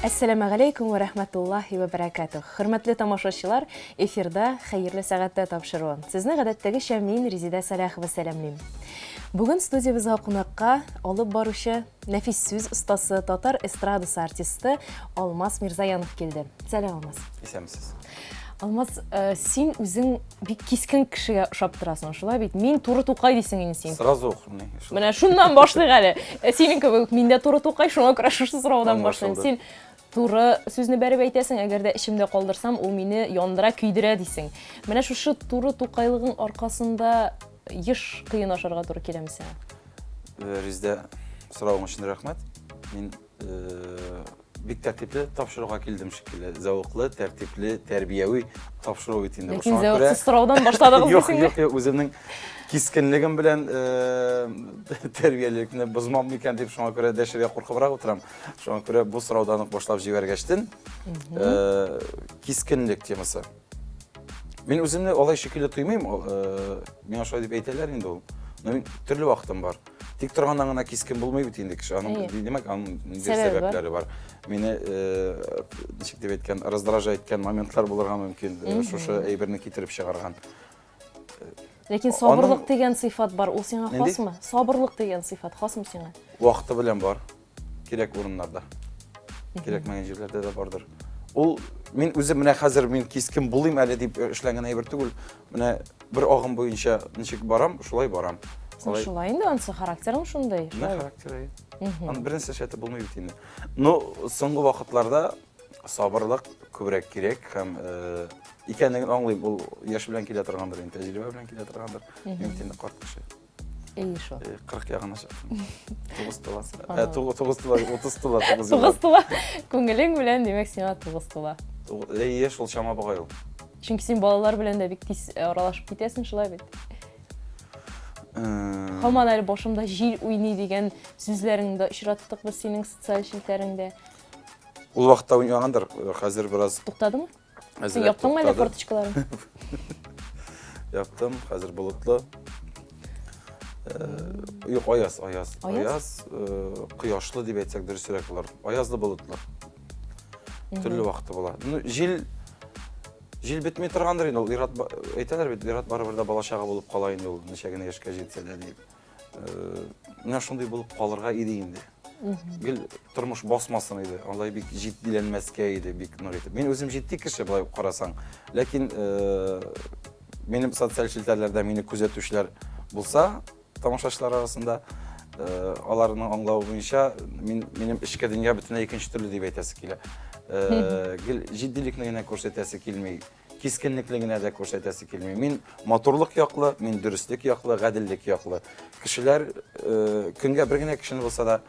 Assalamu alaykum wa rahmatullahi wa barakatuh. Hürmetli tamaşaçılar, efirde hayırlı saatte tapşırıyorum. Sizni гадәттәгечә мин Резида Салахова сәламлыйм. Бүген студиябызга кунакка алып баручы нәфис сүз остасы, татар эстрадасы артисты Алмаз Мирзаянов килде. Сәлам, Алмаз. Исәмсез. Алмаз, син үзең бик кискен кешегә ошап торасың, шулай бит? Мин туры тукай дисең инде син. Сразу укырмын. Менә шуннан башлыйк әле. Синең кебек мин дә туры тукай, шуңа күрә шушы сораудан башлыйм. Син туры сүзне бәреп әйтәсең, әгәр дә эчемдә калдырсам, ул мине яндыра, көйдерә дисең. Менә шушы туры тукайлыгың аркасында еш кыен ашарга туры киләме сиңа? Резидә, сорауың өчен рәхмәт. Мин бик тәртипле тапшыруга килдем шикелле. Зәвыклы, тәртипле, тәрбияви тапшыру бит инде. Ләкин зәвыксыз сораудан башладыгыз дисең. Юк, үземнең кискенлегем белән тәрбиялелекне бозмам микән дип шуңа күрә дәшергә куркыбрак утырам. Шуңа күрә бу сораудан ук башлап җибәргәчтен, кискенлек темасы. Мин үземне алай шикелле тоймыйм. Миңа шулай дип әйтәләр инде ул. Мин төрле вакытым бар. Тик торганнан гына кискен булмый бит инде кеше. Аның димәк, аның сәбәпләре бар. Мине ничек дип әйткән, раздражать иткән моментлар булырга мөмкин. Шушы әйберне китереп чыгарган. Ләкин сабырлык дигән сыйфат бар, ул сиңа хасмы? Сабырлык дигән сыйфат хасмы сиңа? Вакыты белән бар. Кирәк урыннарда. Кирәкмәгән җирләрдә дә бардыр. Ул мин үзем менә хәзер мин кискен булыйм әле дип эшләнгән әйбер түгел. Менә бер агым буенча ничек барам, шулай барам. Шулай инде ансы характерың шундай. Менә характеры. Аны беренче шәте булмый бит инде. Ну, соңгы вакытларда сабырлык күбрәк кирәк һәм икәнлеген аңлыйм. Ул яшь белән килә торгандыр, тәҗрибә белән килә торгандыр. Мөмкин карт кеше. Шо. 40 ягына чыктым. 9 тула. 9 тула, 30 тула, 9 тула. Күңелең белән димәк сиңа 9 тула. Яшь ул чама багай ул. Чөнки син балалар белән дә бик тиз аралашып китәсең, шулай бит. Һаман әле башымда җил уйный дигән сүзләреңдә очраттык без синең социаль челтәреңдә. Ул вакытта уйнагандыр, хәзер бераз туктадымы? Син яптыңмы әле форточкаларын? Яптым, хәзер болытлы. Юк, аяз, кояшлы дип әйтсәк дөресрәк булыр. Аязлы болытлы. Төрле вакыты була. Ну, җил бетми торгандыр инде. Ул ират әйтәләр бит, ират барыбер дә балачага булып кала инде ул, ничә генә яшькә җитсә дә дип. Менә шундый булып калырга иде инде. Гел тормыш басмасын иде. Алай бик җитдиләнмәскә иде, бик нур итеп. Мин үзем җитди кеше булай карасаң. Ләкин минем социаль челтәрләрдә мине күзәтүчеләр булса, тамашачылар арасында аларның аңлавы буенча минем эчке дөнья бөтенләй икенче төрле дип әйтәсе килә. Гел җитдилекне генә күрсәтәсе килми, кискенлекне дә күрсәтәсе килми. Мин матурлык яклы, мин дөрестлек яклы, гаделлек яклы. Кешеләр көнгә бер генә кешене булса да,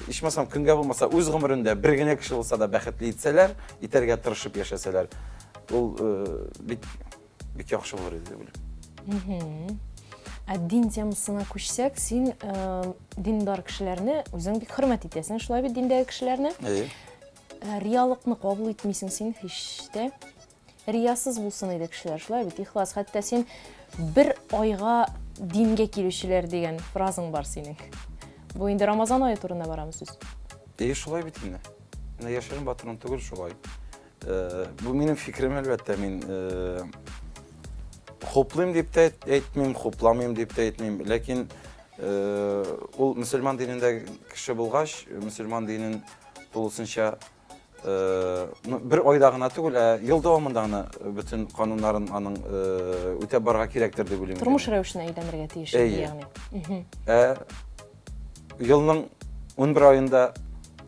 ичмасам көнгә булмаса, үз гомерендә бер генә кеше булса да бәхетле итсәләр, итәргә тырышып яшәсәләр, ул бик яхшы булыр иде дип уйлыйм. Дин темасына күчсәк, син диндар кешеләрне үзең бик хөрмәт итәсең, шулай бит диндәге кешеләрне. Риялыкны кабул итмисең син һич тә. Риясыз булсын иде кешеләр, шулай бит ихлас. Хәтта син бер айга дингә килүчеләр дигән фразаң бар синең. Бу инде Рамазан ае турында барамыз сүз. Шулай бит инде. Менә яшерен батырын түгел шулай. Бу минем фикрем әлбәттә, мин хоплыйм дип тә әйтмим, хопламыйм дип тә әйтмим, ләкин ул мөселман динендә кеше булгач, мөселман динен тулысынча бер айда гына түгел, ел дәвамында гына бөтен кануннарын аның үтәп барырга кирәктер дип уйлыйм. Тормыш рәвешенә әйләнергә тиеш ягъни. Елның 11 аенда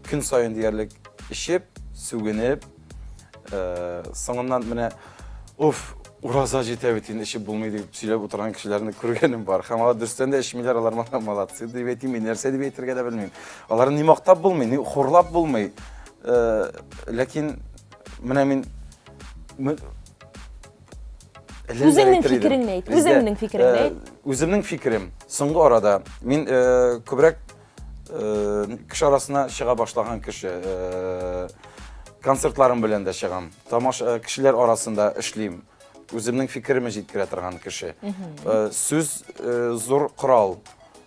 көн сайын диярлек ишеп, сүгенеп, соңыннан менә ураза җитә бит инде, ишеп булмый дип сөйләп утырган кешеләрне күргәнем бар. Һәм алар дөрестән дә эшмиләр, алар молодцы дип әйтим, нәрсә дип әйтергә дә белмим. Аларны ни мактап булмый, ни хурлап булмый. Ләкин менә мин үзеңнең фикереңне әйт, үзеңнең фикереңне әйт. Үземнең фикерем соңгы арада мин күбрәк кеше арасына чыга башлаган кеше, концертларым белән дә чыгам. Тамаша кешеләр арасында эшлим. Үземнең фикеремне җиткерә торган кеше. Сүз зур корал.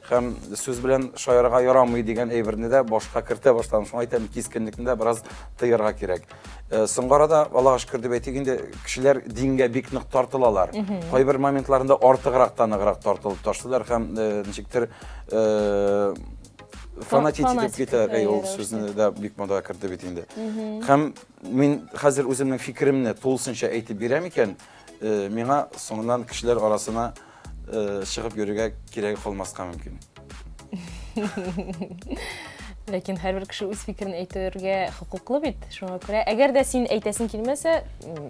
һәм сүз белән шаярга ярамый дигән әйберне дә башка кертә башладым. Шуңа әйтәм, кискенлекне дә бераз тыярга кирәк. Соңгы арада, Аллага шөкер дип әйтик, инде кешеләр дингә бик нык тартылалар. Кайбер моментларында артыграк таныграк тартылып ташлыйлар һәм ничектер фанатик дип китә, ул сүзне дә бик мода керде бит инде. Һәм мин хәзер үземнең фикеремне тулысынча әйтеп бирәм икән, миңа соңыннан кешеләр арасына чыгып йөрергә кирәк калмаска мөмкин. Ләкин һәрбер кеше үз фикерен әйтергә хокуклы бит. Шуңа күрә, әгәр дә син әйтәсең килмәсә,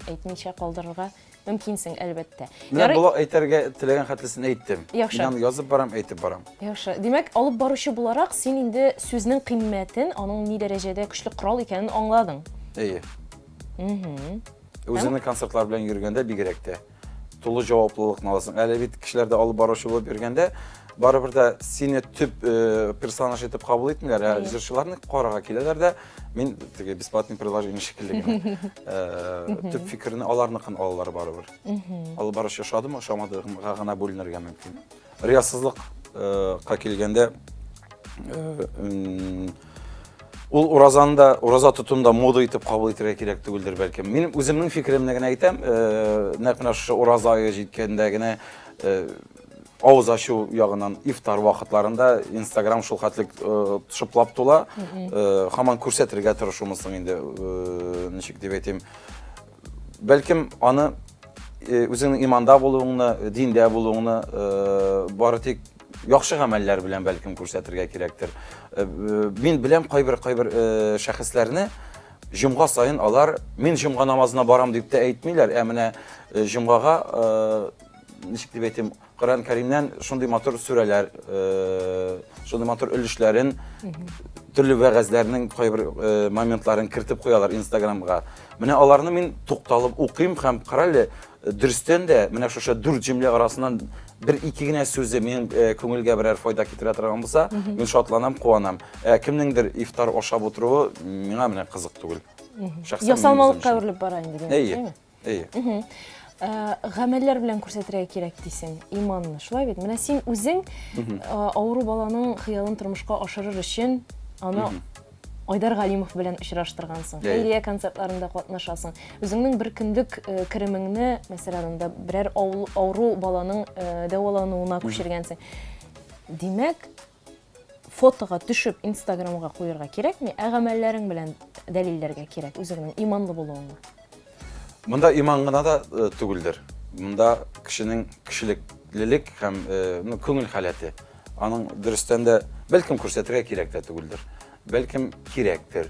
әйтмичә калдырырга мөмкинсең, әлбәттә. Менә бу әйтергә теләгән хәтлесен әйттем. Мин язып барам, әйтеп барам. Яхшы. Димәк, алып баручы буларак син инде сүзнең кыйммәтен, аның ни дәрәҗәдә көчле корал икәнен аңладың. Әйе. Үзеңнең концертлар белән йөргәндә бигрәк тә тулы җаваплылыкны аласың. Әле бит кешеләрдә алып баручы булып йөргәндә барыбер дә сине төп персонаж итеп кабул итмиләр. Җырчыларны карарга киләләр дә, мин теге бесплатный предложение шикелле генә төп фикерне аларныкын алалар барыбер. Алып баручы шадымы, шамадыга гына бүленергә мөмкин. Риясызлыкка килгәндә ул ураза тотуында мода итеп кабул итәргә кирәк түгелдер бәлкем. Мин үземнең фикеремне генә әйтәм, нәкъ шушы ураза ае җиткәндә генә авыз ачу ягынан ифтар вакытларында Instagram шул хәтлек шыплап тула, һаман күрсәтергә тырышумызның инде, ничек дип әйтим. Бәлкем аны үзеңнең иманда булуыңны, диндә булуыңны бары тик яхшы гамәлләр белән бәлкем күрсәтергә кирәктер. Мин беләм кайбер шәхесләрне җомга сайын алар мин җомга намазына барам дип тә әйтмиләр, менә җомгага ничек дип әйтим, Коръән Кәримнән шундый матур сүрәләр, шундый матур өлешләрен, төрле вәгазьләрнең кайбер моментларын кертеп куялар Instagramга. Менә аларны мин тукталып укыйм һәм карале, дөрестән дә менә шушы 4 җөмлә арасыннан бер-ике генә сүзе минем күңелгә берәр файда китерә торган булса, мин шатланам, куанам. Кемнеңдер ифтар ашап утыруы миңа менә кызык түгел. Ясалмалыкка үрелеп бара инде, дигән. Әйе. Гамәлләр белән күрсәтергә кирәк дисең, иманны. Шулай бит. Менә син үзең авыру баланың хыялын тормышка ашырыр өчен аны Айдар Галимов белән очраштыргансың. Хәйрия концертларында катнашасың. Үзеңнең бер көндек керемеңне, мәсәлән, берәр авыру баланың дәвалануына күчергәнсең. Димәк, фотога төшеп Instagramга куярга кирәкме? Гамәлләрең белән дәлилләргә кирәк үзеңнең иманлы булуыңны. Монда иман гына да түгелдер. Монда кешенең кешелеклелек һәм күңел халәте. Аның дөрестән дә бәлкем күрсәтергә кирәк тә түгелдер. Бәлкем кирәктер.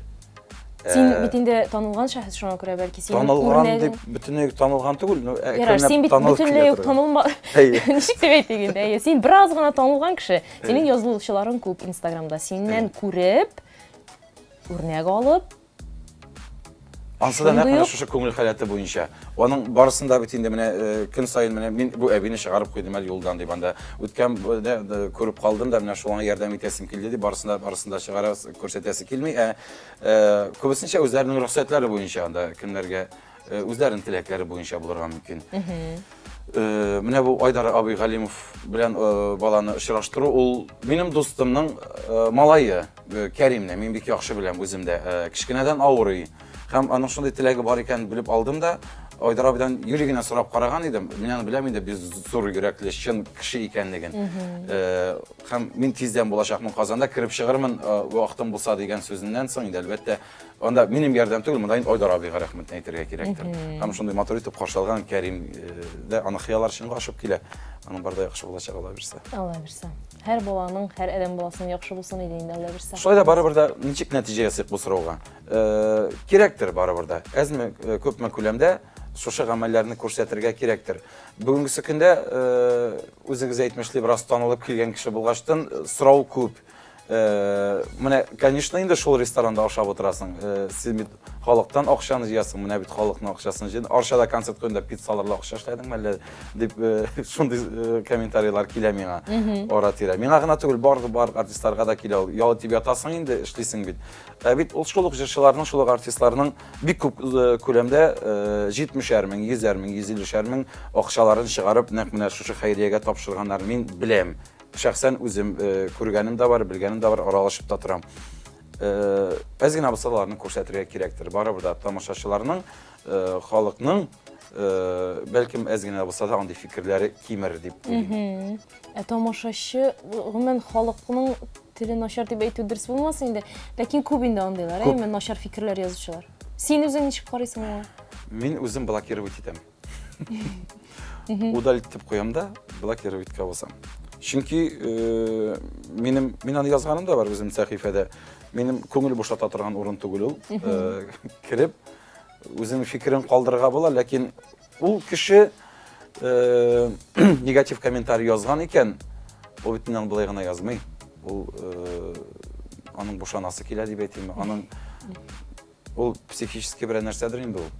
Син бит инде танылган шәхес, шуңа күрә бәлки син танылган дип бөтенләй танылган түгел. Син бит бөтенләй танылма. Ничек дип әйтик инде? Син бераз гына танылган кеше. Синең язылучыларың күп Instagramда. Синнән күреп, үрнәк алып, Ансы да нәкъ шушы күңел халәте буенча. Аның барысында бит инде менә көн сайын менә мин бу әбине чыгарып куйдым әле юлдан дип анда. Үткән күреп калдым да менә шуңа ярдәм итәсем килде дип барысында чыгарып күрсәтәсе килми. Күбесенчә үзләренең рөхсәтләре буенча анда кемнәргә үзләренең теләкләре буенча булырга мөмкин. Менә бу Айдар абый Галимов белән баланы очраштыру, ул минем дустымның малае Кәримне, мин бик яхшы беләм үземдә. Кичкенәдән авырый. Һәм аның шундый теләге бар икән белеп алдым да, Айдар абыйдан юри генә сорап караган идем. Мин аны беләм инде, без зур йөрәкле, чын кеше икәнлеген. Һәм мин тиздән булачакмын Казанда, кирип чыгырмын вакытым булса дигән сүзеннән соң инде әлбәттә анда минем ярдәм түгел, монда Айдар абыйга рәхмәт әйтергә кирәктер. Һәм шундый матур итеп каршылган Кәрим дә аны хыяллар чынга ашып килә. Аның барда яхшы булачак Алла бирсә. Алла бирсә. Һәр баланың, һәр адәм баласының яхшы булсын иде инде Алла бирсә. Шулай да барыбер да ничек нәтиҗә ясыйк бу сорауга? Кирәктер барыбер да. Әзме күпме күләмдә шушы гамәлләрне күрсәтергә кирәктер. Бүгенге көндә үзегез әйтмешли бераз танылып килгән кеше булгачтан сорау күп. Менә, конечно, инде шул ресторанда ашап утырасың. Син бит халыктан акчаны җыясың, менә бит халыкның акчасын җыйдың. Арчада концерт көнендә пиццаларга акча эшләдеңме әллә дип шундый комментарийлар килә миңа. Ара-тирә. Миңа гына түгел, бар артистларга да килә. Ял итеп ятасың инде, эшлисең бит. Бит ул шул ук җырчыларның, шул ук артистларның бик күп күләмдә 70,000 мең, 100,000 мең, 150,000 мең акчаларын чыгарып, нәкъ менә шушы хәйриягә тапшырганнар мин беләм. шәхсән үзем күргәнем дә бар, белгәнем дә бар, аралашып та торам. Әз генә булса аларны күрсәтергә кирәктер. Барыбер да тамашачыларның, халыкның бәлкем әз генә булса да андый фикерләре кимер дип уйлыйм. Тамашачы гомумән халыкның теле начар дип әйтү дөрес булмас инде, ләкин күп инде андыйлар, әйме начар фикерләр язучылар. Син үзең ничек карыйсың аңа? Мин үзем блокировать итәм. Удалить итеп куям да, блокировать итә булсам. Чөнки мин аны язганым да бар үзем сәхифәдә. Минем күңел бушата торган урын түгел ул. Кирип үзенең фикерен калдырырга була, ләкин ул кеше негатив комментарий язган икән, ул бит миннән булай гына язмый. Ул аның бушанасы килә дип әйтим. Аның ул психически бер нәрсәдер инде ул.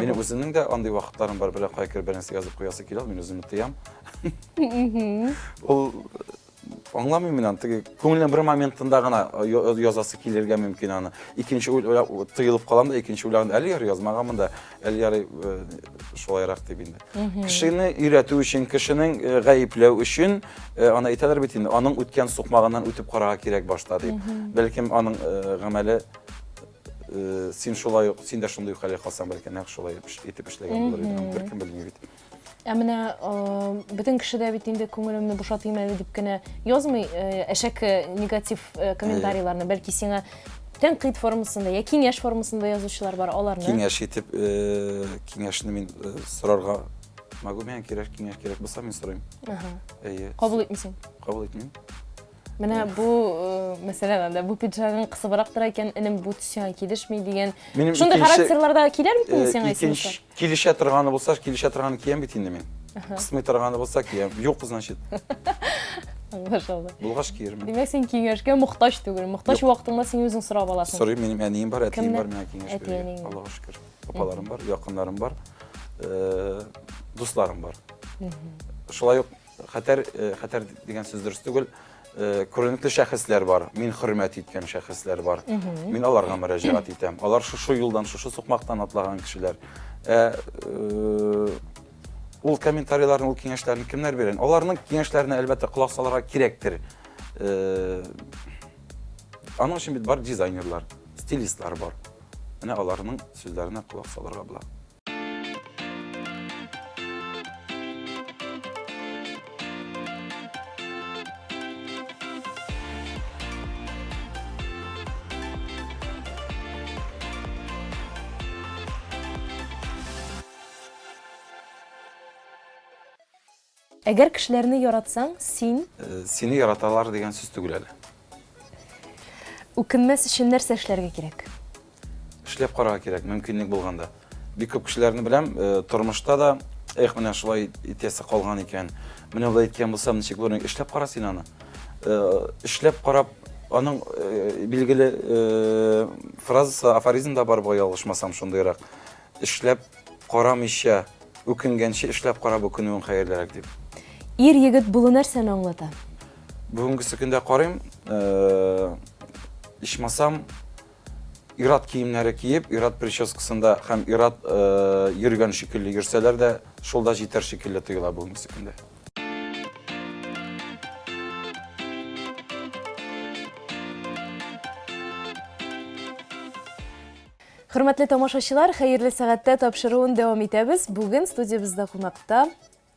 Минем үземнең дә андый вакытларым бар, бер кайкыр бер нәрсә язып куясы килә, мин үземне тыям. Ул аңламыйм мин аны. Күңелнең бер моментында гына язасы килергә мөмкин аны. Икенче тыелып калам да, икенче уйлаган әле язмаганмын да, әле ярый шулайрак дип инде. Кешене өйрәтү өчен, кешенең гаепләү өчен аны әйтәләр бит инде, аның үткән сукмаганнан үтеп карарга кирәк башта дип. Бәлкем аның гамәле син шулай, син дә шундый хәлгә калсаң, бәлкем нәкъ шулай итеп эшләгән булыр иде. Беркем белми бит. Менә бөтен кеше дә бит инде күңелемне бушатыйм әле дип кенә язмый, әшәк негатив комментарийларны, бәлки сиңа тәнкыйть формасында, я киңәш формасында язучылар бар, аларны. Киңәш итеп, киңәшне мин сорарга могу, мен киңәш кирәк булса, мин сорыйм. Кабул итмисең? Кабул итмим. Менә бу мәсәлән, бу пиджагың кысыбрактыр икән, инем бу төсеңә килешми дигән. Шундый характерларда киләр бит инде сиңа исең. Килешә торганы булса, килешә торганы киям бит инде мин. Кысмый торганы булса киям. Юк, значит. Машалла. Булгач киермен. Димәк, син киңәшкә мохтаҗ түгел. Мохтаҗ вакытыңда син үзең сорап аласың. Сорыйм, минем әнием бар, әтием бар, миңа киңәш бирә. Аллаһка шөкер. Апаларым бар, якыннарым бар, дусларым бар. Шулай ук хәтәр дигән сүз дөрес түгел. Күренекле шәхесләр бар, мин хөрмәт иткән шәхесләр бар. Мин аларга мөрәҗәгать итәм. Алар шушы юлдан, шушы сукмактан атлаган кешеләр. Ул комментарийларны, ул киңәшләрне кемнәр бирә? Аларның киңәшләренә әлбәттә колак салырга кирәктер. Аның өчен бит бар дизайнерлар, стилистлар бар. Менә аларның сүзләренә колак салырга була. Әгәр кешеләрне яратсаң, Сине яраталар дигән сүз түгел әле. Үкенмәс өчен нәрсә эшләргә кирәк? Эшләп карарга кирәк, мөмкинлек булганда. Бик күп кешеләрне беләм, тормышта да, менә шулай итәсе калган икән. Менә булай иткән булсам, ничек булыр? Эшләп кара син аны. Эшләп карап, аның билгеле фразасы, афоризмда бар бу, ялгышмасам шундыйрак. Эшләп карамыйча, үкенгәнче эшләп карап үкенүең хәерлерәк дип. Ир-егет булу нәрсәне аңлата? Бүгенге көндә карыйм, ичмасам ират киемнәре киеп, ират прическасында һәм ират йөргән шикелле йөрсәләр дә, шулда җитәр шикелле тоела бүгенге көндә. Хөрмәтле тамашачылар, хәерле сәгатьтә тапшыруын дәвам итәбез. Бүген студиябызда кунакта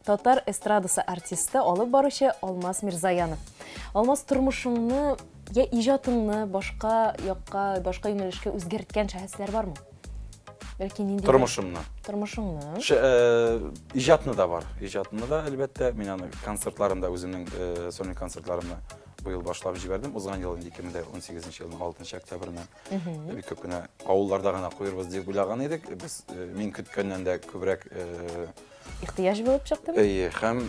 татар эстрадасы артисты, алып баручы Алмаз Мирзаянов. Алмаз, тормышыңны, я иҗатыңны башка якка, башка юнәлешкә үзгәрткән шәхесләр бармы? Бәлки нинди? Тормышымны. Тормышыңны. Иҗатны да бар. Иҗатны да әлбәттә, мин аны концертларымда, үземнең сольный концертларымны быел башлап җибәрдем. Узган ел 2018 елның 6 октябренә бик күп кенә авылларда гына куербыз дип уйлаган идек. Без мин көткәннән дә күбрәк ихтыяҗ булып чыкты. Һәм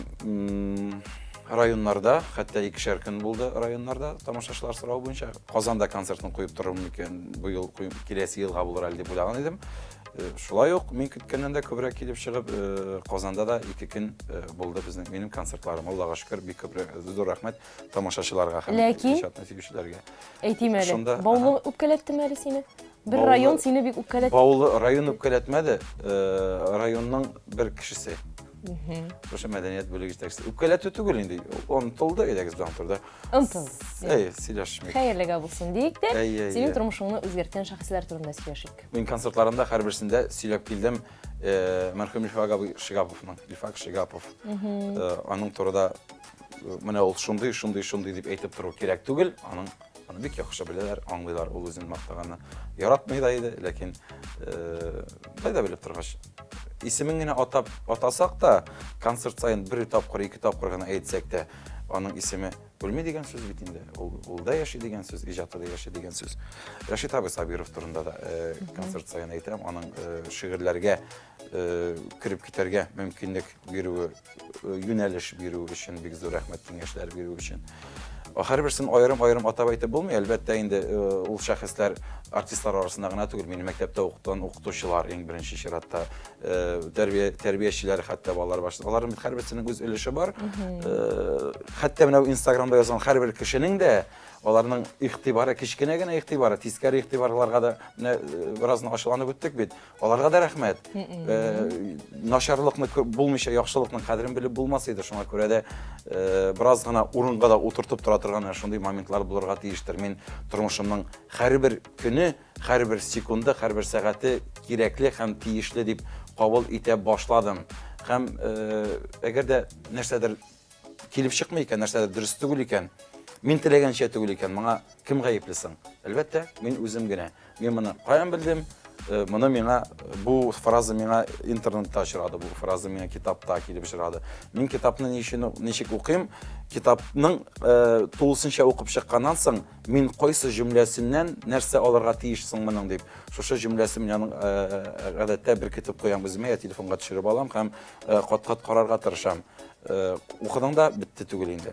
районнарда, хәтта 2 көн булды районнарда тамашачылар сорау буенча Казанда концертын куеп торырмы микән, бу ел куеп киләсе елга булыр әле дип уйлаган идем. Шулай ук мин көткәннән дә күбрәк килеп чыгып, Казанда да 2 көн булды безнең минем концертларым. Аллаһка шөкер, бик күбрәк зур рәхмәт тамашачыларга һәм иҗат нәтиҗәләргә. Әйтим әле, Баулы үпкәләттеме әле сине? Бер район сине бик үпкәләтте. Баулы район үпкәләтмәде, районның бер кешесе. Ошо мәдәният бүлеге җитәкчесе. Үпкәләтү түгел инде. Онытылды әйдәгез белән турда. Ынтыл. Сөйләшмик. Хәерлегә булсын дейік те, Әй. сенің тормышыңны үзгәрткән шәхесләр турында сөйләшик. Мин концертларымда һәрберсендә сөйләп килдем мәрхүм Илфак Шигапов. Аның турында менә ул шундый дип әйтеп тору кирәк түгел. Аны бик яхшы беләләр, аңлыйлар, ул үзен мактаганны. Яратмый да иде, ләкин кайда белеп торгач. Исемен генә атасак та, концерт сайын 1 тапкыр, 2 тапкыр гына әйтсәк тә, аның исеме үлми дигән сүз бит инде. Ул да яши дигән сүз, иҗаты да яши дигән сүз. Рәшит абый Сабиров турында да концерт сайын әйтәм, аның шигырьләргә кирип китәргә мөмкинлек бирүе, юнәлеш бирү өчен бик зур рәхмәт киңәшләр бирү өчен. Һәрберсен аерым атап әйтеп булмый, әлбәттә инде ул шәхесләр артистлар арасында гына түгел, минем мәктәптә укыткан укытучылар иң беренче чиратта, тәрбиячеләр хәтта балалар башлады. Аларның һәрберсенең үз өлеше бар. Хәтта менә Инстаграмда язган һәрбер кешенең дә аларның игътибары, кичкенә генә игътибары, тискәре игътибарларга да бераз ачыланып үттек бит. Аларга да рәхмәт. Начарлыкны булмыйча яхшылыкның кадерен белеп булмас иде. Шуңа күрә дә бераз гына урынга да утыртып тора торган шундый моментлар булырга тиештер. Мин тормышымның һәрбер көне, һәрбер секунды, һәрбер сәгате кирәкле һәм тиешле дип кабул итә башладым. Һәм әгәр дә нәрсәдер килеп чыкмый икән, нәрсәдер дөрес түгел икән, мин теләгәнчә түгел икән, моңа кем гаеплесең? Әлбәттә, мин үзем генә. Мин моны каян белдем? Моны миңа бу фраза миңа интернетта очрады, бу фраза миңа китапта килеп очрады. Мин китапны ничек укыйм? Китапның тулысынча укып чыкканнан соң, мин кайсы җөмләсеннән нәрсә алырга тиешсең моның дип. Шушы җөмләсе мин аның гадәттә беркетеп куям үземә, телефонга төшереп алам һәм кат-кат карарга тырышам. Укыдың да битте түгел инде.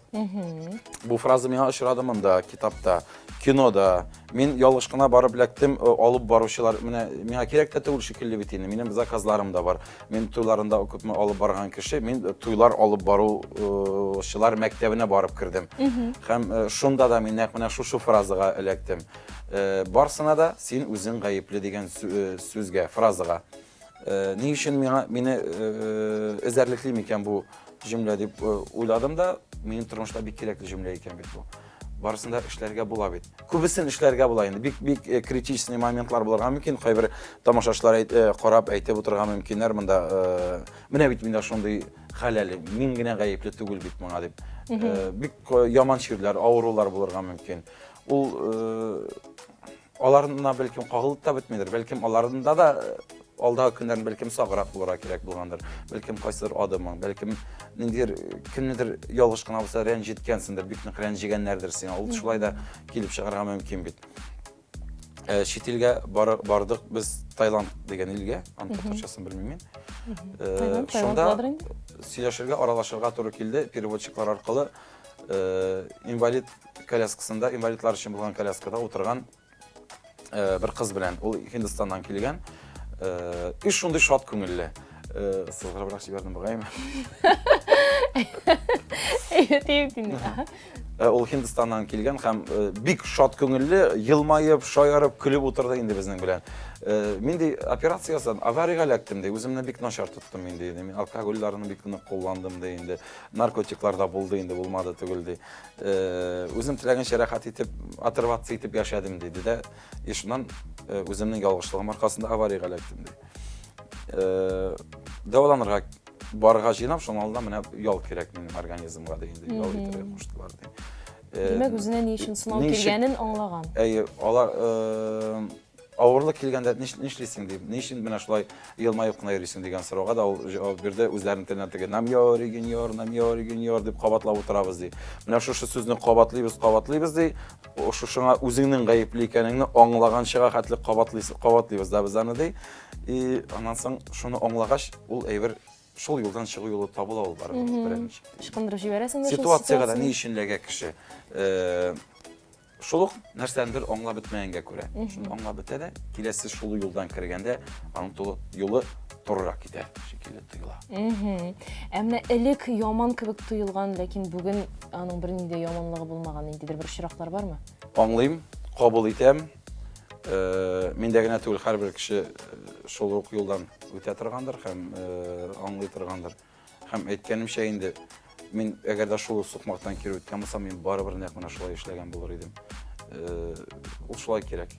Бу фраза миңа очрады монда китапта, кинода. Мин ялгыш кына барып эләктем, алып баручылар менә миңа кирәк тә түгел шикелле бит инде. Минем заказларым да бар. Мин туйларында укытма алып барган кеше, мин туйлар алып баручылар мәктәбенә барып кирдем. Һәм шунда да мин нәкъ менә шушы фразага эләктем. Барсына да син үзең гаепле дигән сүзгә, фразага. Ни өчен мине эзәрлекли микән бу җөмлә дип уйладым да, минем тормышта бик кирәкле җөмлә икән бит бу. Барысында эшләргә була бит. Күбесен эшләргә була инде. Бик критичный моментлар булырга мөмкин. Кайбер тамашачылар карап әйтеп утырга мөмкиннәр монда. Менә бит миндә шундый хәл әле. Мин генә гаепле түгел бит моңа дип. Бик яман чирләр, авырулар булырга мөмкин. Ул аларына бәлкем кагылып та бетмидер. Бәлкем аларында да алдагы көннәрен бәлкем саграк булырга кирәк булгандыр. Бәлкем кайсыдыр адымың, бәлкем ниндидер кемнедер ялгыш кына булса рәнҗеткәнсеңдер, бик нык рәнҗегәннәрдер сиңа. Ул шулай да килеп чыгарга мөмкин бит. Чит илгә бардык біз Таиланд дигән илгә, аны татарчасын белмим мин. Шунда сөйләшергә, аралашырга туры килде переводчиклар аркылы. Инвалид коляскасында, инвалидлар өчен булган коляскада утырган бер кыз белән, ул Һиндстаннан килгән. Шундый шат күңелле. Сызгырабрак җибәрдем бугайм. Ул Һиндстаннан килгән һәм бик шат күңелле, елмаеп, шаярып, көлеп утырды инде безнең белән. Мин ди операция ясадым, аварияга эләктем ди, үземне бик начар тоттым инде. Мин алкоголларны бик нык кулландым ди инде. Наркотиклар да булды инде, булмады түгел ди. Үзем теләгәнчә рәхәт итеп, оторваться итеп яшәдем диде дә, шуннан үземнең ялгышлыгым аркасында аварияга эләктем ди. Дәваланырга барга җыенам, шуның алдында менә ял кирәк минем организмга ди инде, ял итәргә куштылар ди. Демәк, үзенә ни өчен сынау килгәнен аңлаган. Алар авырлык килгәндә нишлисең дип, ни өчен менә шулай елмаеп кына йөрисең дигән сорауга да ул җавап бирде, үзләренең теленә тегә намьор дип кабатлап утырабыз ди. Менә шушы сүзне кабатлыйбыз ди. Шушыңа үзеңнең гаепле икәнеңне аңлаганчыга хәтле кабатлыйбыз да без аны ди. Аннан соң шуны аңлагач, ул әйбер шул юлдан чыгу юлы табыла ул бар беренче. Ишкындырып җибәрәсең дә ситуациягә да ни өчен ләгә кеше. Шул ук нәрсәдер аңлап бетмәгәнгә күрә. Шуны аңлап бетә дә, киләсе шул юлдан кергәндә, аның юлы турырак китә, шикелле тоела. Әмма элек яман кебек тоелган, ләкин бүген аның бернинди яманлыгы булмаган, ниндидер бер очраклар бармы? Аңлыйм, кабул итәм. Миндә генә түгел, һәрбер кеше шул ук юлдан үтә торгандыр һәм аңлый торгандыр. Һәм әйткәнемчә инде мин әгәр дә шул сукмактан кире үткән булсам, мин барыбер нәкъ менә шулай эшләгән булыр идем. Ул шулай кирәк.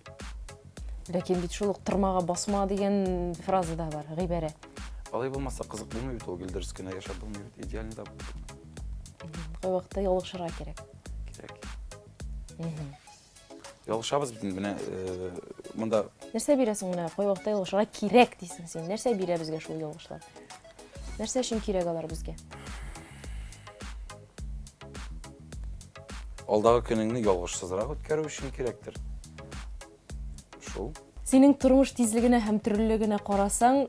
Ләкин бит шул ук тырмага басма дигән фраза да бар, гыйбарә. Алай булмаса кызык булмый бит ул, гөлдерс кенә яшәп булмый бит, идеально да Кай вакытта ялгышырга кирәк. кирәк. Ялгышабыз бит менә монда Нәрсә бирәсең менә? Кай вакытта ялгышырга кирәк дисең син. Нәрсә бирә безгә шул ялгышлар? Нәрсә өчен кирәк алар безгә? алдагы көнеңне ялгышсызрак үткәрү өчен кирәктер. Шул. Синең тормыш тизлегенә һәм төрлелегенә карасаң,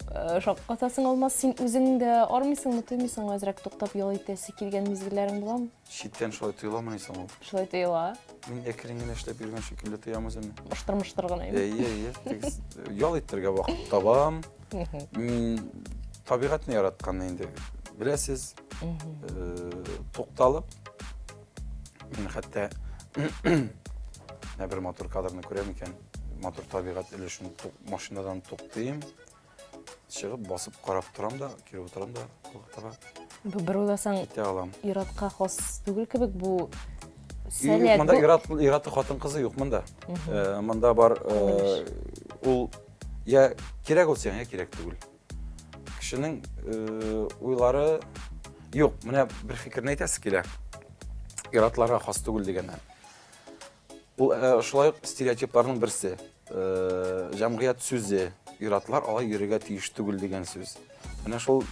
шаккатасың алмас, син үзең дә армыйсыңмы, туймыйсыңмы, әзрәк туктап ял итәсе килгән мизгелләрең буламы? Читтән шулай тоеламы исән ул? Шулай тоела, Мин әкрен генә эшләп йөргән шикелле тоям үземне. баштырмыштыр гына. Тегез ял итәргә вакыт табам. Мин табигатьне яратканны инде. Беләсез, тукталып, мин хәтта бер мотор кадрны күрәм икән. Мотор табигать өлешен машинадан туктыйм. Чыгып басып карап торам да, кире утырам да, таба Бу бер уйласаң, китә алам. иратка хас түгел кебек бу Юк, сәләт. монда ираты хатын кызы юк монда. Монда бар ул я кирәк ул сиңа, я кирәк түгел. Кешенең уйлары юк, менә бер фикерне әйтәсе килә. Иратларга хас түгел дигәннән. Ул шулай стереотипларның берсе. Җәмгыять сүзе, иратлар алай йөрергә тиеш түгел дигән сүз. Менә шул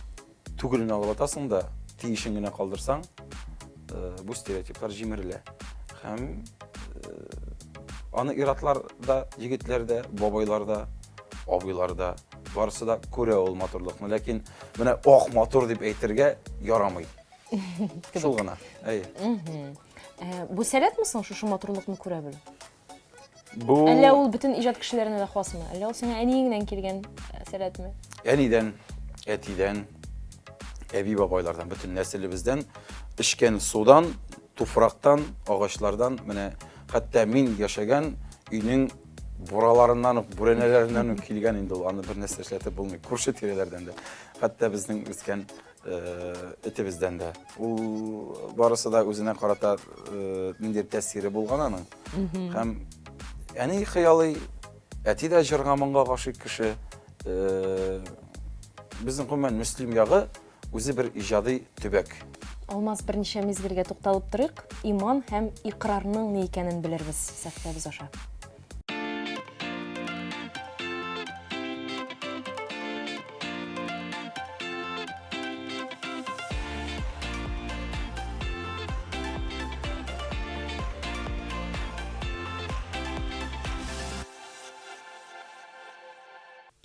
түгелне алып атасың да, тиешен генә калдырсаң, бу стереотиплар җимерелә. Һәм аны иратлар да, егетләр дә, бабайлар да, абыйлар да, барысы да күрә ул матурлыкны, ләкин менә ак матур дип әйтергә ярамый. Шул гына. Бу сәләтме соң шушы матурлыкны күрә белү? Бу Әллә ул бөтен иҗат кешеләренә дә хасмы? Әллә ул сиңа әниеңнән килгән сәләтме? әнидән, әтидән, әби бабайлардан, бөтен нәселебездән, эчкән судан, туфрактан, агачлардан, менә хәтта мин яшәгән өйнең бураларыннан, бүрәнәләреннән килгән инде ул. Аны бер нәрсә эшләтеп булмый. Күрше тирәләрдән дә, хәтта безнең үскән этебездән дә. Ул барысы да үзенә карата ниндидер тәэсире булган аның. Һәм әни хыялый, әти дә җырга моңга гашыйк кеше. Безнең гомумән мөслим ягы үзе бер иҗади төбәк. Алмаз берничә мизгелгә тукталып торыйк. Иман һәм иqrarның ни икәнен белербез сәхтәбез аша.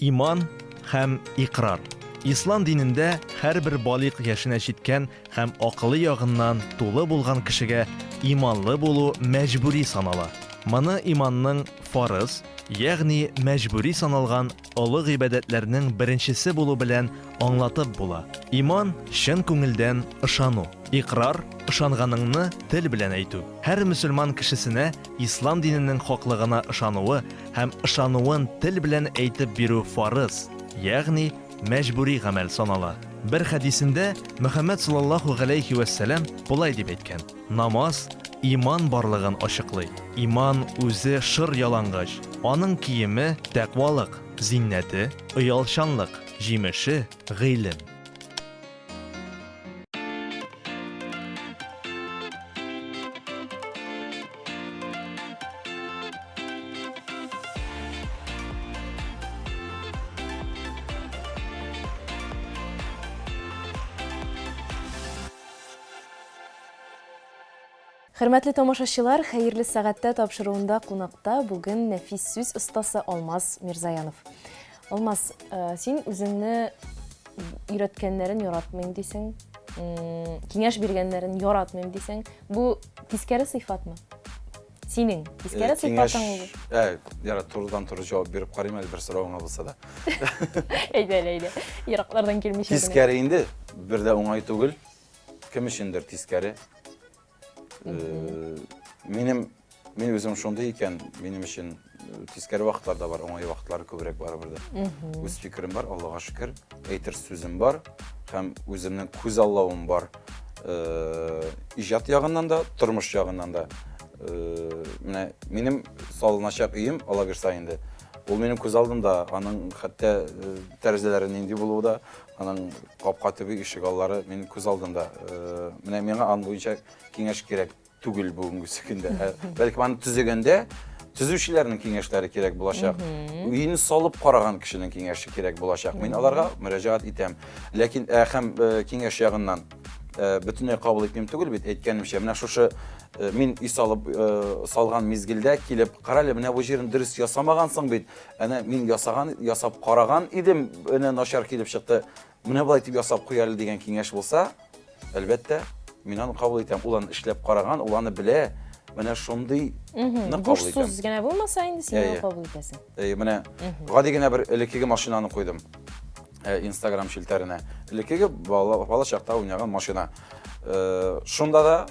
Иман һәм иqrar. Ислам динендә һәрбер балык яшенә җиткән һәм акылы ягыннан тулы булган кешегә иманлы булу мәҗбүри санала. Моны иманның фарыз, ягъни мәҗбүри саналган олы гыйбадәтләрнең беренчесе булу белән аңлатып була. Иман чын күңелдән ышану. Иqrar ышанганыңны тел белән әйтү. Һәр мөселман кешесенә ислам диненең хаклыгына ышануы һәм ышануын тел белән әйтеп бирү фарыз, ягъни мәҗбүри гамәл санала. Бер хадисендә Мөхәммәд саллаллаһу галейхи ва саллям булай дип әйткән: намаз иман барлыгын ачыклый. Иман үзе шыр ялангач, аның киеме тәкъвалык, зиннәте оялчанлык, җимеше гыйлем. Хөрмәтле тамашачылар, хәерле сәгатьтә тапшыруында кунакта бүген нәфис сүз остасы Алмаз Мирзаянов. Алмаз, син үзеңне өйрәткәннәрен яратмыйм дисең, киңәш биргәннәрен яратмыйм дисең, бу тискәре сыйфатмы? Синең тискәре сыйфатың ул. Ярат турыдан туры җавап биреп карыйм әле бер соравыңа булса да. Әйдә, ераклардан килмичә. Тискәре инде, бер дә уңай түгел. Кем өчендер тискәре? Мин үзем шундый икән, минем өчен тискәре вакытлар да бар, уңай вакытлар күбрәк бар булды. Үз фикерем бар, Аллага шөкер, әйтер сүзем бар һәм үземнең күз аллавым бар. Иҗат ягыннан да, тормыш ягыннан да. Менә минем салыначак өем, ала бирсә инде. Ул минем күз алдымда, аның хәтта тәрәзәләре нинди булуы да, аның капка төбе ишек аллары минем күз алдымда. Менә миңа ан буенча киңәш кирәк түгел бүгенге көндә. Бәлки аны төзегәндә төзүчеләрнең киңәшләре кирәк булачак. Уйны салып караган кешенең киңәше кирәк булачак. Мин аларга мөрәҗәгать итәм. Ләкин һәм киңәш ягыннан бөтенләй кабул итмим түгел бит. Әйткәнемчә, менә шушы мин үй салып салган мизгелдә килеп, карале, менә бу җирен дөрес ясамагансың бит. Әнә мин ясап караган идем, менә начар килеп чыкты. Менә булай дип ясап куярлы дигән киңәш булса, әлбәттә, мин аны кабул итәм. Ул аны эшләп караган, ул аны белә. Менә шундый кабул итәм. Бушсыз генә булмаса инде син аны кабул итәсең. Менә гади генә бер элеккеге машинаны куйдым. Instagram шилтәренә. Элеккеге бала чакта уйнаган машина. Шунда да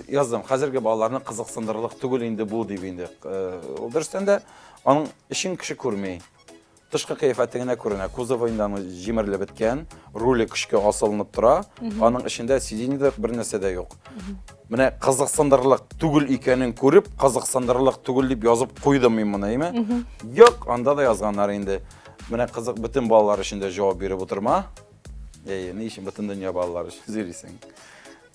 яздым. Хәзерге балаларны кызыксындырырлык түгел инде бу дип инде. Ул дөрестән дә аның эшен кеше күрми. Тышкы кыяфәте генә күренә. Кузовыннан җимерелеп беткән, руле көчкә асылынып тора. Аның эчендә сиденье бер нәрсә дә юк. Менә кызыксындырырлык түгел икәнен күреп, кызыксындырырлык түгел дип язып куйдым мин моны, әйме? Юк, анда да язганнар инде. Менә кызык бөтен балалар өчен дә җавап биреп утырма. Ни өчен бөтен дөнья балалары өчен зөрисең?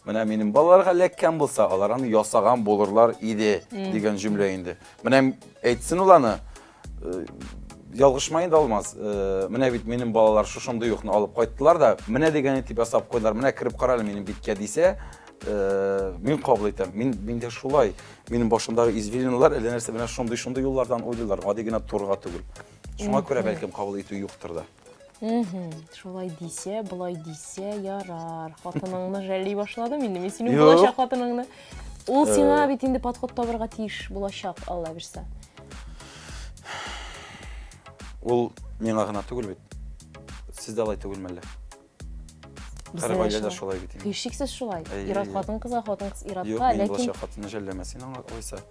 Менә минем балаларга ләккән булса, алар аны ясаган булырлар иде дигән җөмлә инде. Менә әйтсен ул аны, ялгышмай да алмас. Менә бит минем балалар шушындый юкны алып кайттылар да, менә дигән итеп ясап куйдылар. Менә кирип карале минем биткә дисә, мин кабул итәм. Миндә шулай. Минем башымдагы извилиналар әллә нәрсә менә шундый юллардан уйлыйлар, гади генә турга түгел. Шуңа күрә бәлкем кабул итү юктыр да. Шулай дисә, булай дисә, ярар. Хатыныңны жәлли башладым инде. Мин синең булачак хатыныңны. Ул сиңа бит инде подход табырга тиеш булачак, Алла бирсә. Ул миңа гына түгел бит. Сездә алай түгелме әллә? Һәр гаиләдә шулай бит. Һичшиксез шулай. Ират хатын кызга, хатын кыз иратка, ләкин ләкин булачак хатынны жәлләмәсен аңа алайса.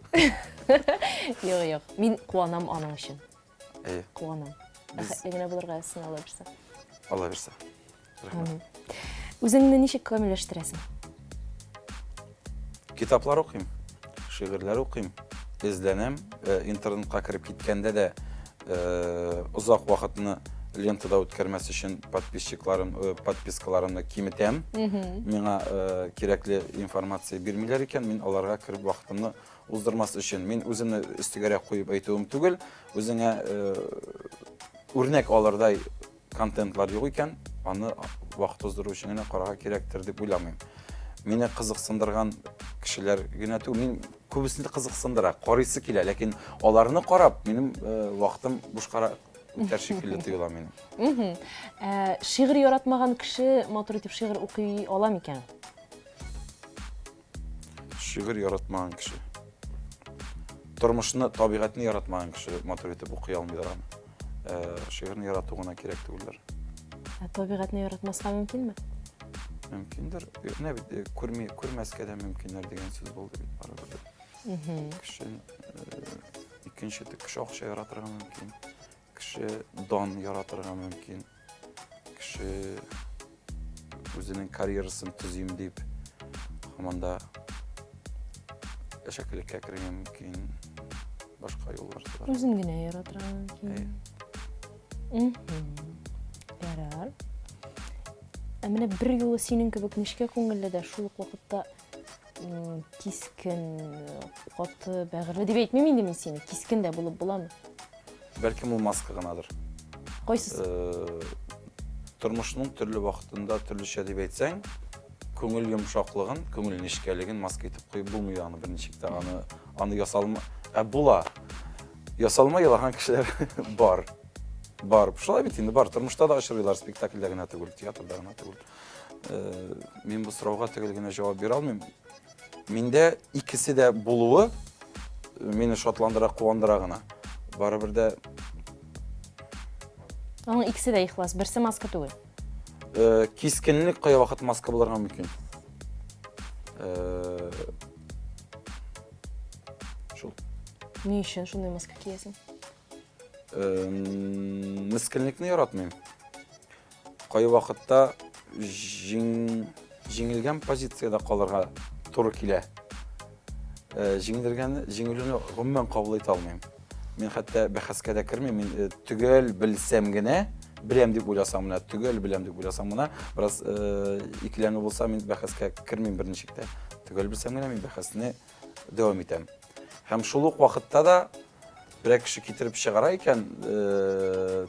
Юк. Мин куанам аның өчен. Куанам. Без- Генә булырга ясын Алла бирсә. Алла бирсә. Үзеңне ничек камилләштерәсең? Китаплар укыйм, шигырьләр укыйм, эзләнәм, интернетка кирип киткәндә дә узак вакытны лентада үткәрмәс өчен подпискаларымны киметәм. Миңа кирәкле информация бирмиләр икән, мин аларга кирип вакытымны уздырмас өчен. Мин үземне өстегәрәк куеп әйтүем түгел, үзеңә үрнәк алырдай контентлар юк икән, аны вакыт уздыру өчен генә карарга кирәктер дип уйламыйм. Мине кызыксындырган кешеләр генә түгел, мин күбесен кызыксындыра, карыйсы килә, ләкин аларны карап, минем вакытым бушкара үтәр шикелле тоела минем. Шигырь яратмаган кеше матур итеп шигырь укый ала микән? Шигырь яратмаган кеше. Тормышны, табигатьне яратмаган кеше матур итеп укый алмыйлар аны. Шигырьне ярату гына кирәк түгелдер. Табигатьне яратмаска мөмкинме? Мөмкиндер. Менә бит күрмәскә дә мөмкиннәр дигән сүз булды бит барыбер. Кеше икенче кеше акча яратырга мөмкин. Кеше дан яратырга мөмкин. Кеше үзенең карьерасын төзим дип һаманда әшәкелеккә керергә мөмкин. Башка юллар бар. Үзен генә яратырга мөмкин. Ярар. Менә бер юлы синең кебек нечкә күңелле дә шул ук вакытта кискен, каты, бәгырьле дип әйтмим инде мин сине. Кискен дә булып буламы? Бәлкем ул маска гынадыр. Кайсысы? Тормышның төрле вакытында төрлечә дип әйтсәң, күңел йомшаклыгын, күңел нечкәлеген маска итеп куеп булмый аны берничек тә аны ясалма. Була. Ясалма ялаган кешеләр бар. Шулай бит инде бар. Тормышта да очрыйлар, спектакльдә генә түгел, театрда гына түгел. Мин бу сорауга төгәл генә җавап бирә алмыйм. Миндә икесе дә булуы мине шатландыра, куандыра гына. Барыбер дә Аның икесе дә ихлас, берсе маска түгел. Кискенлек кая вакыт маска булырга мөмкин. Шул. Ни өчен шундый маска киясең? Мискинлекне яратмыйм. Кая вакытта жеңілген позицияда қаларға туры келе. Жеңілуіне ғұммен қабыл ете алмаймын. Мен хәтта бәхәскә дә кірмеймін. Мен түгел білсем генә, білем деп ойласам мына, түгел білем деп ойласам мына, біраз икелену болса, мен бәхәскә кірмеймін біріншікте. Түгел білсем генә, мен бәхәсіне дәвам етем. Һәм шул ук вакытта да бір кеше китереп чыгара икән,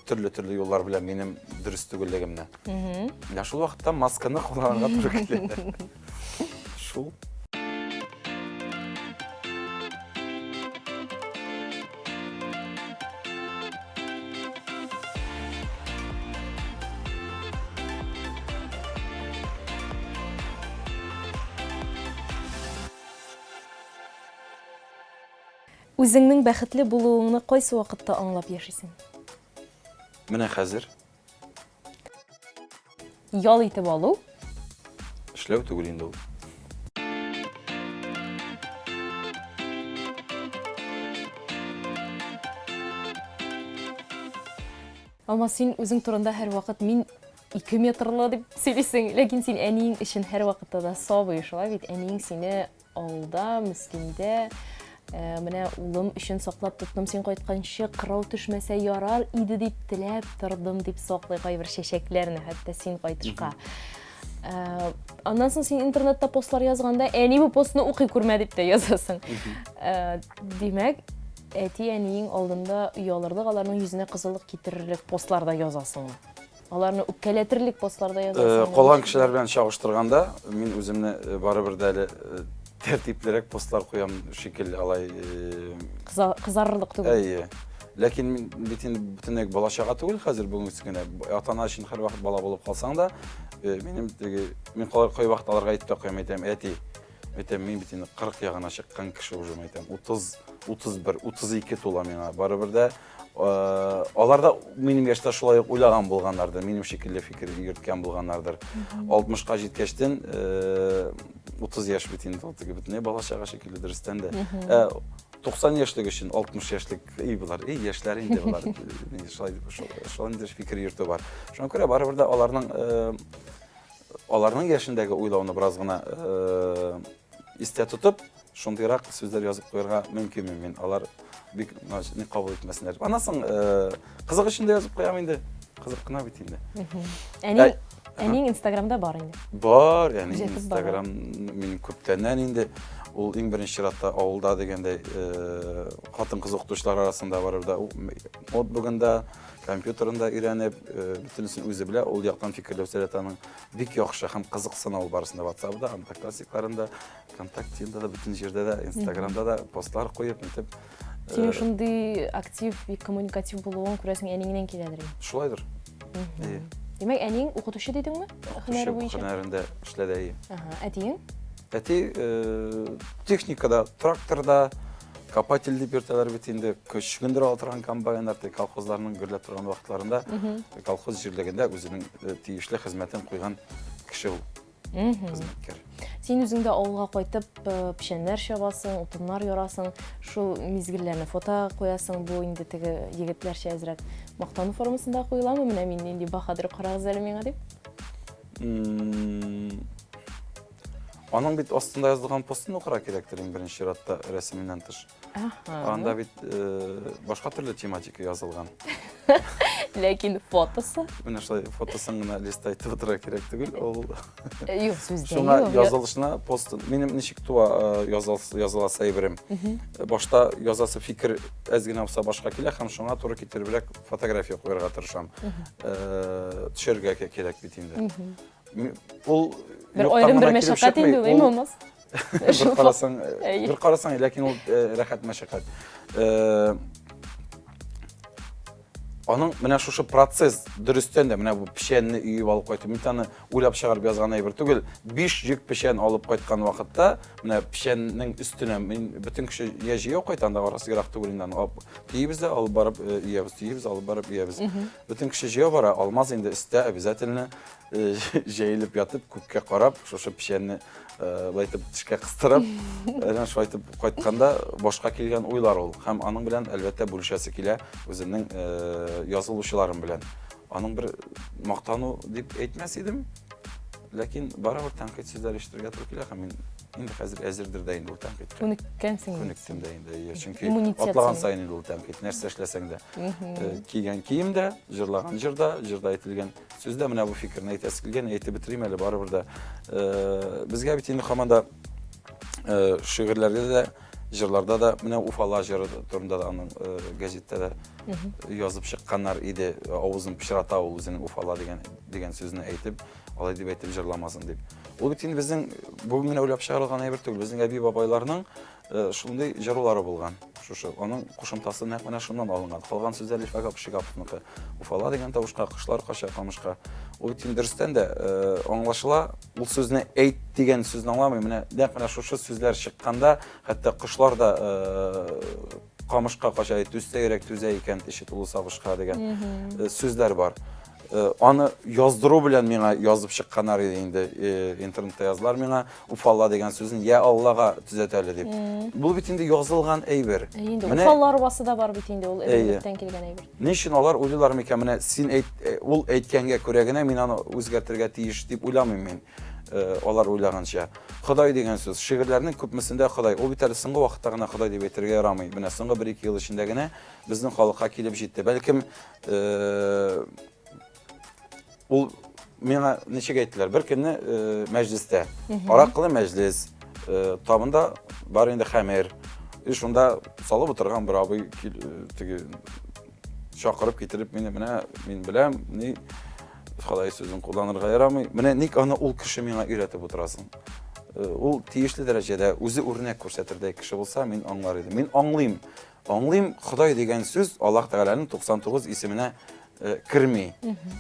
төрле юллар белән минем дөрес түгеллегемне. Я шул вакытта масканы кулланырга туры килә. Шул. Үзеңнең бәхетле булуыңны кайсы вакытта аңлап яшисең? Менә хәзер Ял итеп алу? эшләү түгел инде ул. Ама син үзең турында һәр вакыт мин 2 метрлы дип сөйлисең, ләкин син әниең өчен һәр вакытта да сабый шулай бит. Әниең сине алда, мискиндә менә улым өчен саклап тоттым, син кайтканчы кырау төшмәсә ярар иде дип теләп тордым дип саклый кайбер чәчәкләрне, хәтта син кайтышка. Аннан соң син интернетта постлар язганда, әни бу постны укый күрмә дип тә язасың. Димәк, әти әниең алдында уялырлык, аларның йөзенә кызыллык китерерлек постларда язасың. Аларны үпкәләтерлек постларда язасың. Калган кешеләр белән чагыштырганда, мин үземне барыбер дә әле тәртиплерәк постлар куям шикелле, алай кызарырлык түгел. Әйе. Ләкин мин бит инде бөтенләй бала чага түгел хәзер бүгенге генә. Ата-ана өчен һәр вакыт бала булып калсаң да, мин кай вакыт аларга әйтеп куям, әйтәм, әти, мин бит инде 40 ягына чыккан кеше уже әйтәм. 30, 31, 32 тула миңа. Барыбер дә алар да минем яшьтә шулай ук уйлаган булганнардыр, минем шикелле фикер йөрткән булганнардыр. 60-ка җиткәчтен 30 яшь бит инде бөтенләй бала чага шикелле дөрестән дә. 90 яшьлек өчен 60 яшьлек булар. Яшьләр инде булар. Шулай инде фикер йөртү бар. Шуңа күрә барыбер дә аларның яшендәге уйлауны бераз гына истә тотып, шундыйрак сүзләр язып куярга мөмкин мин. Алар бик не кабул итмәсеннәр. Анасын кызык өчен дә язып куям инде. Кызык кына бит инде. Әниң Инстаграмда бар инде. Бар, яни Инстаграм мин күптәннән инде ул иң беренче чиратта авылда дигәндәй хатын-кыз укытучылар арасында барып да ноутбугында, компьютерында өйрәнеп, бөтенесен үзе белә, ул яктан фикерләү сәләтенең бик яхшы һәм кызыксына ул барысында WhatsApp-да, Одноклассникларында, ВКонтактеда да, бөтен җирдә дә, Инстаграмда да постлар куеп, итеп. Син шундый актив и коммуникатив булуың күрәсең әниңнән киләдер. Шулайдыр. Демәк, әниң укытучы дидеңме? Һөнәре буенча. Һөнәрендә эшләде. Әтиең? Әти техникада, тракторда, копатель дип йөртәләр бит инде. Көчгендер алдырган комбайннар, колхозларның гөрләп торган вакытларында колхоз җирлегендә үзенең тиешле хезмәтен куйган кеше ул. Хезмәткәр. Син үзеңдә авылга кайтып, пешәннәр чабасың, утыннар ярасың, шул мизгелләрне фото куясың, бу инде теге егетләрчә әзрәк мактану формасында куйыламы? Менә мин инде баһадыр карагыз әле миңа дип. Аның бит астында язылган постын укырга кирәктер иң беренче чиратта рәсеменнән тыш. Анда бит башка төрле тематика язылган. Ләкин фотосы? Менә шулай фотосын гына листә итеп утырга кирәк түгел. Ул юк, сүздә шуңа язылышына пост минем ничек туа языла сәйберем. Башта язасы фикер әз генә булса башка килә һәм шуңа туры китеребрәк фотография куярга тырышам. Төшәргә кирәк бит инде. Ул бер аерым бер мәшәкать инде ул булмас. Бер карасаң, ләкин ул рәхәт мәшәкать. Аның менә шушы процесс дөрестән дә менә бу пешәнне үйеп алып кайтып, мин таны уйлап чыгарып язган әйбер түгел. 5 йөк пешән алып кайткан вакытта, менә пешәннең өстенә мин бөтен кеше я җыяу кайтанда арасы ярак түгел инде. Тиебез дә алып барып иябез, алып барып иябез. Бөтен кеше җыяу бара, алмаз инде өстә обязательно җәелеп ятып, күккә карап, шушы пешәнне байтып тишкә кыстырып, әнә шулай итеп кайтканда башка килгән уйлар ул. Һәм аның белән әлбәттә бүлешәсе килә үзенең язылучыларым белән. Аның бер мактану дип әйтмәс идем. ләкин барыбер тәнкыйть сүзләр ишетергә туры килә һәм мин инде хәзер әзердер дә инде ул тәнкыйтькә. Күнеккәнсең. Күнектем дә инде, чөнки Иммунитет атлаган син. сайын инде ул тәнкыйть, нәрсә эшләсәң дә. Кигән киемдә, җырлаган җырда әйтелгән сүздә менә бу фикерне әйтәсе килгән, әйтеп битерим әле барыбер дә. Безгә бит инде һаман да шигырьләрдә дә, җырларда да, менә Уфала җыры турында да аның гәзиттә дә язып чыкканнар иде, авызын пычрата ул үзенең Уфала дигән сүзне әйтеп, алай дип әйтеп җырламасын дип. Ул бит инде безнең бүген генә уйлап чыгарылган әйбер түгел, безнең әби бабайларның шундый җырлары булган. Шушы аның кушымтасы нәкъ менә шуннан алынган. Калган сүзләр Ифага Пшигаповныкы. Уфала дигән тавышка, кышлар кача камышка. Ул бит инде дөрестән дә аңлашыла, ул сүзне әйт дигән сүзне аңламый. Нәкъ менә шушы сүзләр чыкканда, хәтта кышлар да камышка кача түстәгәрәк түзә икән теше тулы сагышка дигән сүзләр бар. Аны яздыру белән миңа язып чыкканнар иде инде интернетта язлар миңа Уфала дигән сүзен я Аллага төзәтә әле дип. Бу бит инде язылган әйбер. Инде Уфаллар арбасы да бар бит инде ул әдәбияттан килгән әйбер. Ни өчен алар уйлыйлар микән менә син ул әйткәнгә күрә генә мин аны үзгәртергә тиеш дип уйламыйм мин. Алар уйлаганча. Ходай дигән сүз шигырьләрнең күпмесендә Ходай. Ул бит әле соңгы вакытта гына Ходай дип әйтергә ярамый. Менә соңгы 1-2 ел эчендә генә безнең халыкка килеп җитте. Бәлкем ул миңа ничек әйттеләр? Бер көнне мәҗлестә, аракылы мәҗлес, табында бар инде хәмер. Шунда салып утырган бер абый теге чакырып китереп мине менә мин беләм, ни Ходай сүзен кулланырга ярамый. Менә ник аны ул кеше миңа өйрәтеп утырасың? Ул тиешле дәрәҗәдә үзе үрнәк күрсәтердәй кеше булса, мин аңлар идем. Мин аңлыйм, Ходай дигән сүз Аллаһ Тәгаләнең 99 исеменә кирми.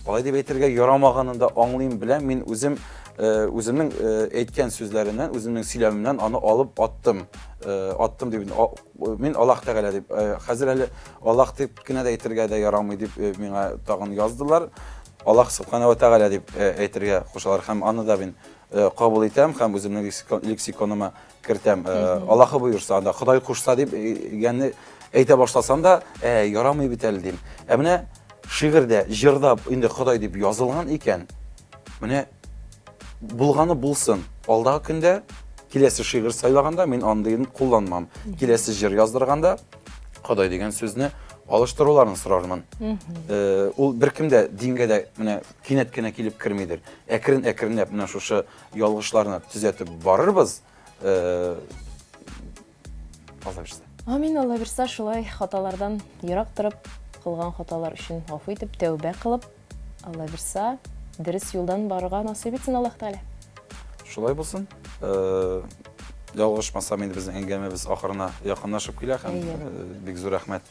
Алай дип әйтергә ярамаганын да аңлыйм беләм, мин үземнең әйткән сүзләреннән, үземнең сөйләмемнән аны алып аттым. Аттым дип мин Аллаһ Тәгалә дип, хәзер әле Аллаһ дип кенә дә әйтергә дә ярамый дип миңа тагын яздылар. Аллаһ Субхана ва Тәгалә дип әйтергә кушалар һәм аны да мин кабул итәм һәм үземнең лексиконыма кертәм. Аллаһы буйырса да, Ходай кушса дип ягъни әйтә башласам да, ярамый бит әле дим. Менә шигырьдә, җырда инде Ходай дип язылган икән. Менә булганы булсын. Алдагы көндә киләсе шигырь сайлаганда мин андыйын кулланмам. Киләсе җыр яздырганда Ходай дигән сүзне алыштыруларын сорармын. Ул беркемдә дингә дә менә кинәт кенә килеп кирмидер. Әкрен-әкренләп менә шушы ялгышларны төзәтеп барырбыз. Алла бирсә. Амин, Алла бирсә, шулай хаталардан ерак торып, кылган хаталар өчен гафу итеп, тәүбә кылып, Алла бирсә, дөрес юлдан барырга насыйп итсен Аллаһ Тәгалә. Шулай булсын. Ялгышмасам инде безнең әңгәмәбез ахырына якынлашып килә һәм бик зур рәхмәт.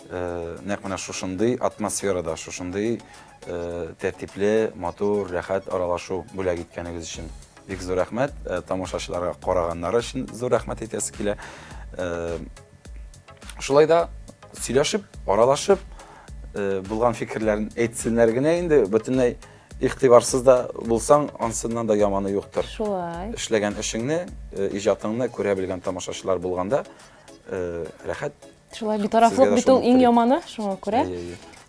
Нәкъ менә шушындый атмосферада, шушындый тәртипле, матур, рәхәт аралашу бүләк иткәнегез өчен бик зур рәхмәт. Тамашачыларга караганнары өчен зур рәхмәт әйтәсе килә. Шулай да сөйләшеп, аралашып, булган фикерләрен әйтсеннәр генә инде, бөтенләй игътибарсыз да булсаң, ансыннан да яманы юктыр. Шулай. Эшләгән эшеңне, иҗатыңны күрә белгән тамашачылар булганда, рәхәт. Шулай битарафлык бит ул иң яманы, шуңа күрә.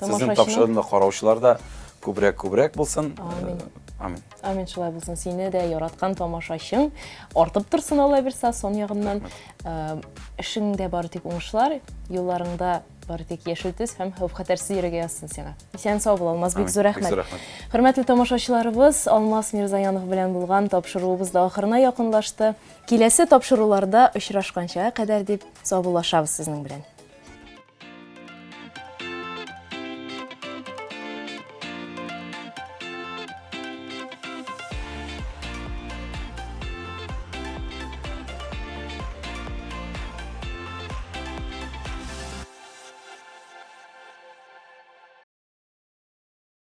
Сезнең тапшырыгны караучылар да күбрәк булсын. Амин. Амин, шулай булсын. Сине дә яраткан тамашачың артып торсын Алла бирсә, сон ягыннан эшеңдә бары тик уңышлар, юлларыңда бары тик яшел төс һәм хәвеф-хәтәрсез йөрергә язсын сиңа. Исән сау бул, Алмаз, бик зур рәхмәт. Хөрмәтле тамашачыларыбыз, Алмаз Мирзаянов белән булган тапшыруыбыз да ахырына якынлашты. Киләсе тапшыруларда очрашканча кадәр дип саубуллашабыз сезнең белән.